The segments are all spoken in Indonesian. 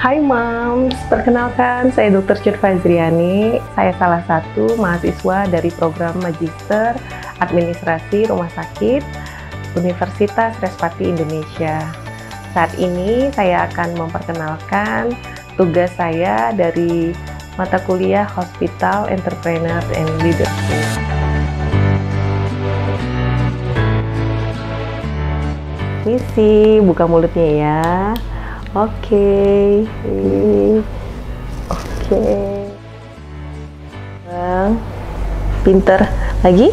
Hai Moms, perkenalkan saya Dr. Cut Fazriani. Saya salah satu mahasiswa dari program Magister Administrasi Rumah Sakit Universitas Respati Indonesia. Saat ini saya akan memperkenalkan tugas saya dari mata kuliah Hospital Entrepreneur and Leadership. Misi, buka mulutnya ya. Oke. Pinter lagi.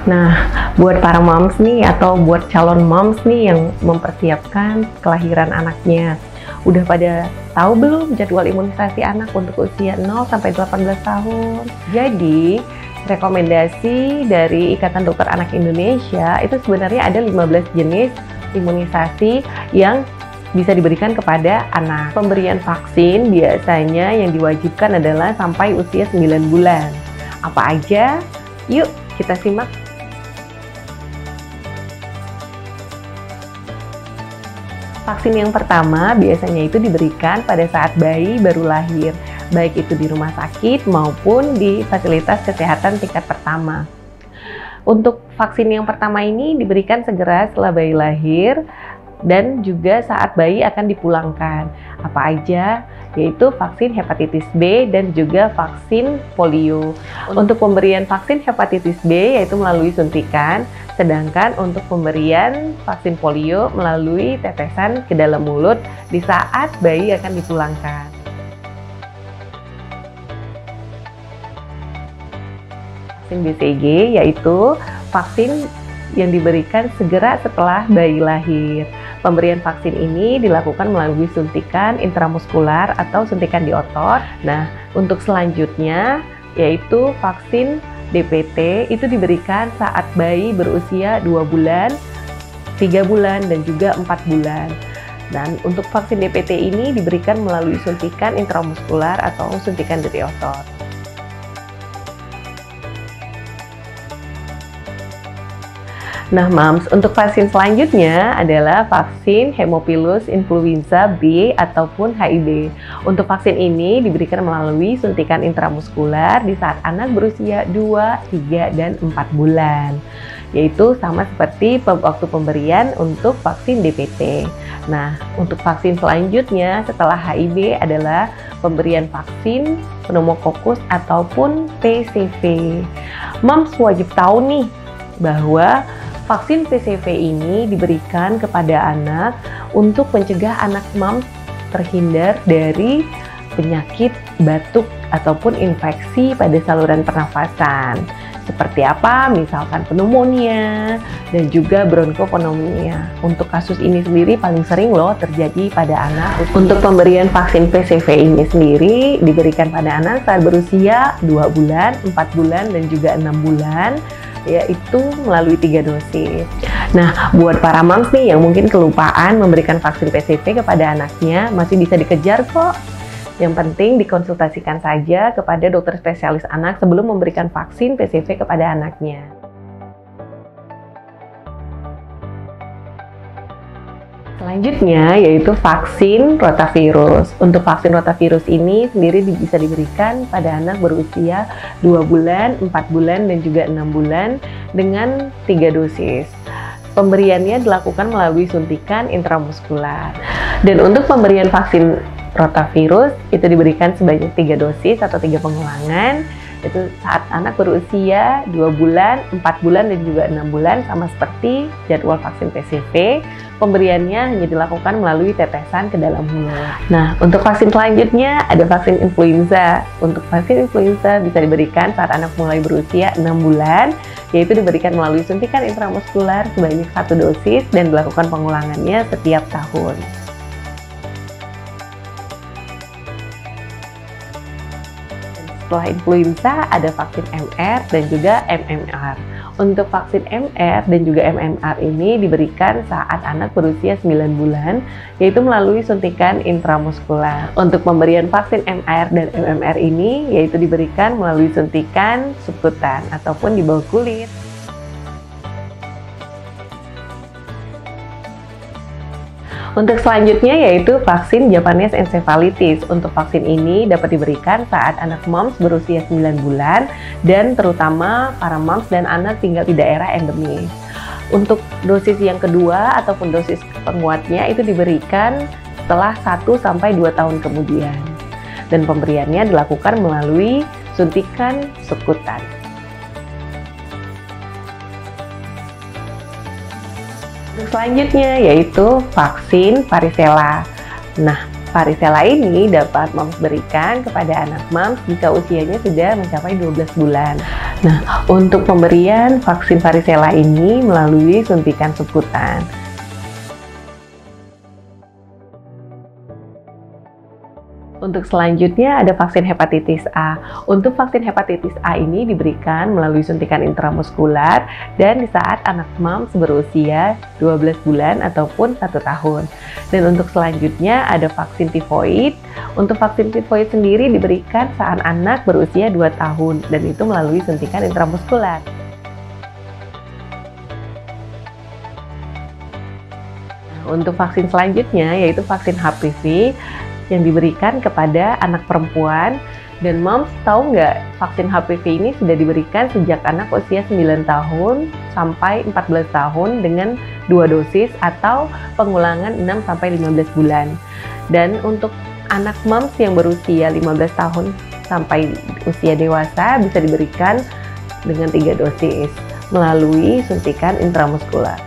Nah, buat para moms nih atau buat calon moms nih yang mempersiapkan kelahiran anaknya, udah pada tahu belum jadwal imunisasi anak untuk usia 0 sampai 18 tahun? Jadi, rekomendasi dari Ikatan Dokter Anak Indonesia itu sebenarnya ada 15 jenis imunisasi yang bisa diberikan kepada anak. Pemberian vaksin biasanya yang diwajibkan adalah sampai usia 9 bulan. Apa aja? Yuk kita simak. Vaksin yang pertama biasanya itu diberikan pada saat bayi baru lahir, baik itu di rumah sakit maupun di fasilitas kesehatan tingkat pertama. Untuk vaksin yang pertama ini diberikan segera setelah bayi lahir dan juga saat bayi akan dipulangkan. Apa aja? Yaitu vaksin hepatitis B dan juga vaksin polio. Untuk pemberian vaksin hepatitis B yaitu melalui suntikan, sedangkan untuk pemberian vaksin polio melalui tetesan ke dalam mulut di saat bayi akan dipulangkan. Vaksin BCG yaitu vaksin yang diberikan segera setelah bayi lahir. Pemberian vaksin ini dilakukan melalui suntikan intramuskular atau suntikan di otot. Nah, untuk selanjutnya yaitu vaksin DPT itu diberikan saat bayi berusia 2 bulan, 3 bulan, dan juga 4 bulan. Dan untuk vaksin DPT ini diberikan melalui suntikan intramuskular atau suntikan dari otot. Nah, Moms, untuk vaksin selanjutnya adalah vaksin Haemophilus influenza B ataupun HIB. Untuk vaksin ini diberikan melalui suntikan intramuskular di saat anak berusia 2, 3, dan 4 bulan. Yaitu sama seperti waktu pemberian untuk vaksin DPT. Nah, untuk vaksin selanjutnya setelah HIB adalah pemberian vaksin pneumococcus ataupun PCV. Moms wajib tahu nih bahwa vaksin PCV ini diberikan kepada anak untuk mencegah anak moms terhindar dari penyakit batuk ataupun infeksi pada saluran pernafasan. Seperti apa? Misalkan pneumonia dan juga bronkoponomia. Untuk kasus ini sendiri paling sering loh terjadi pada anak. Untuk pemberian vaksin PCV ini sendiri diberikan pada anak saat berusia 2 bulan, 4 bulan, dan juga 6 bulan. Yaitu melalui 3 dosis. Nah, buat para moms nih yang mungkin kelupaan memberikan vaksin PCV kepada anaknya, masih bisa dikejar kok. Yang penting dikonsultasikan saja kepada dokter spesialis anak sebelum memberikan vaksin PCV kepada anaknya. Selanjutnya yaitu vaksin rotavirus. Untuk vaksin rotavirus ini sendiri bisa diberikan pada anak berusia 2 bulan, 4 bulan, dan juga 6 bulan dengan 3 dosis. Pemberiannya dilakukan melalui suntikan intramuskular. Dan untuk pemberian vaksin rotavirus itu diberikan sebanyak 3 dosis atau 3 pengulangan Itu saat anak berusia 2 bulan, 4 bulan, dan juga 6 bulan, sama seperti jadwal vaksin PCV, pemberiannya hanya dilakukan melalui tetesan ke dalam mulut. Nah, untuk vaksin selanjutnya ada vaksin influenza. Untuk vaksin influenza bisa diberikan saat anak mulai berusia 6 bulan, yaitu diberikan melalui suntikan intramuskular sebanyak 1 dosis dan dilakukan pengulangannya setiap tahun. Setelah influenza ada vaksin MR dan juga MMR. Untuk vaksin MR dan juga MMR ini diberikan saat anak berusia 9 bulan, yaitu melalui suntikan intramuskular. Untuk pemberian vaksin MR dan MMR ini yaitu diberikan melalui suntikan subkutan ataupun di bawah kulit. Untuk selanjutnya yaitu vaksin Japanese encephalitis. Untuk vaksin ini dapat diberikan saat anak moms berusia 9 bulan dan terutama para moms dan anak tinggal di daerah endemis. Untuk dosis yang kedua ataupun dosis penguatnya itu diberikan setelah 1-2 tahun kemudian. Dan pemberiannya dilakukan melalui suntikan subkutan. Selanjutnya yaitu vaksin varicella. Nah, varicella ini dapat moms berikan kepada anak moms jika usianya sudah mencapai 12 bulan. Nah, untuk pemberian vaksin varicella ini melalui suntikan subkutan. Untuk selanjutnya ada vaksin hepatitis A. Untuk vaksin hepatitis A ini diberikan melalui suntikan intramuskular dan di saat anak moms berusia 12 bulan ataupun 1 tahun. Dan untuk selanjutnya ada vaksin tifoid. Untuk vaksin tifoid sendiri diberikan saat anak berusia 2 tahun dan itu melalui suntikan intramuskular. Untuk vaksin selanjutnya yaitu vaksin HPV yang diberikan kepada anak perempuan. Dan moms tahu nggak, vaksin HPV ini sudah diberikan sejak anak usia 9 tahun sampai 14 tahun dengan 2 dosis atau pengulangan 6-15 bulan. Dan untuk anak moms yang berusia 15 tahun sampai usia dewasa bisa diberikan dengan 3 dosis melalui suntikan intramuskular.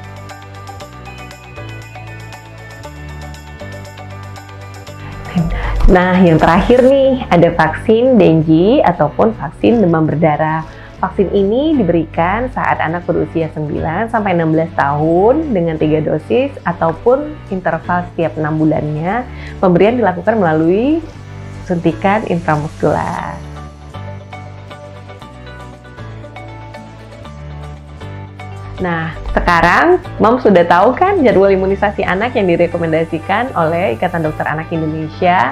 Nah, yang terakhir nih, ada vaksin Dengue ataupun vaksin demam berdarah. Vaksin ini diberikan saat anak berusia 9-16 tahun dengan 3 dosis ataupun interval setiap 6 bulannya. Pemberian dilakukan melalui suntikan intramuskular. Nah, sekarang moms sudah tahu kan jadwal imunisasi anak yang direkomendasikan oleh Ikatan Dokter Anak Indonesia.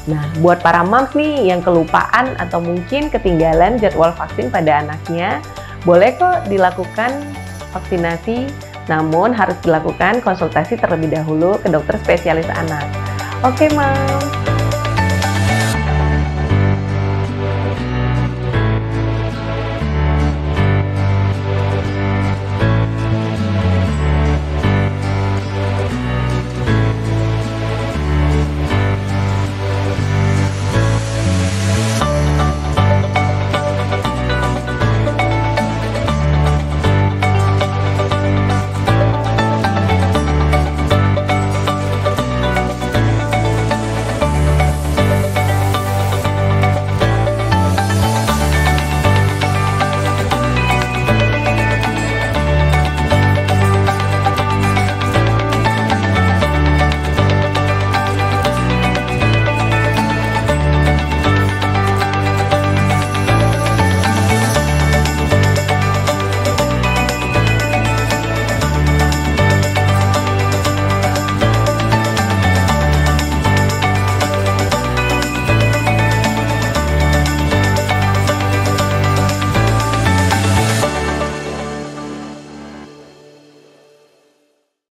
Nah, buat para moms nih yang kelupaan atau mungkin ketinggalan jadwal vaksin pada anaknya, boleh kok dilakukan vaksinasi, namun harus dilakukan konsultasi terlebih dahulu ke dokter spesialis anak. Oke, moms.